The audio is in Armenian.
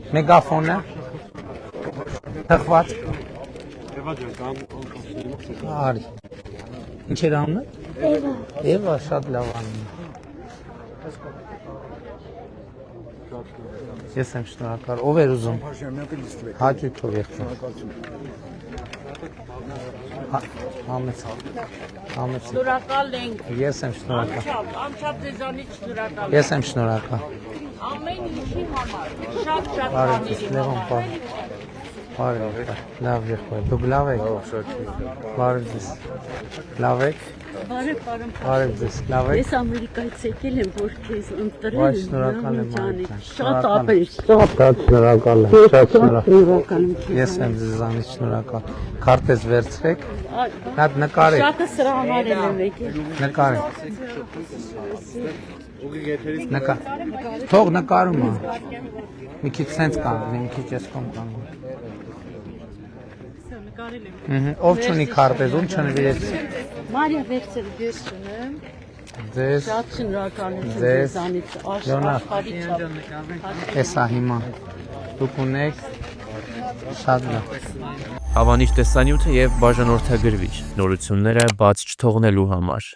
Մեգաֆոնը։ Թխված։ Արի։ Ինչ էր անունը։ Էվա, շատ լավ անուն։ Ես եմ շնորհակալ։ Ով էր ուզում։ Հաճույքով եղբայր։ Համեցա։ Շնորհակալ ենք։ Ես եմ շնորհակալ։ Անչափ ձեզանից շնորհակալ։ Ես եմ շնորհակալ։ Ամեն ինչի համար։ Շատ Բարև բաների ձեզ, Լևոն, համար։ բարև։ Լավ եղբայր։ Դուք լավ եք։ Բարև ձեզ։ Լավ եք։ Բարև ձեզ, լավ եք։ Ես Ամերիկայից եկել եմ, որ քեզ ընտրել Վայ, շնորհակալ եմ, Մարիքան, Շատ շնորհակալ ապեր, Շատ շնորհակալ եմ, շատ շնորհակալ եմ քեզ։ Ես եմ ձեզանից շնորհակալ։ Քարտեզ վերցրեք։ Հատ նկարեք։ Շատը սրա համար եմ եկել։ Նկարեք։ Թող նկարում է։ Մի քիչ սենց կանգնի, մի քիչ ես կողմ կանգնի։ Ով չունի քարտեզ, ում չնվիրեց։ Մարիա վերցրել ես ունեմ։ Ձեզ։ Շատ շնորհակալ եմ Ձեզ։ ձեզանից Յոնա։ աշխարհի չափ։ Էսա հիմա։ Դուք ունեք շատ լավ։ Հավանիչ տեսանյութը եւ բաժանորդագրվիչ նորությունները բաց չթողնելու համար։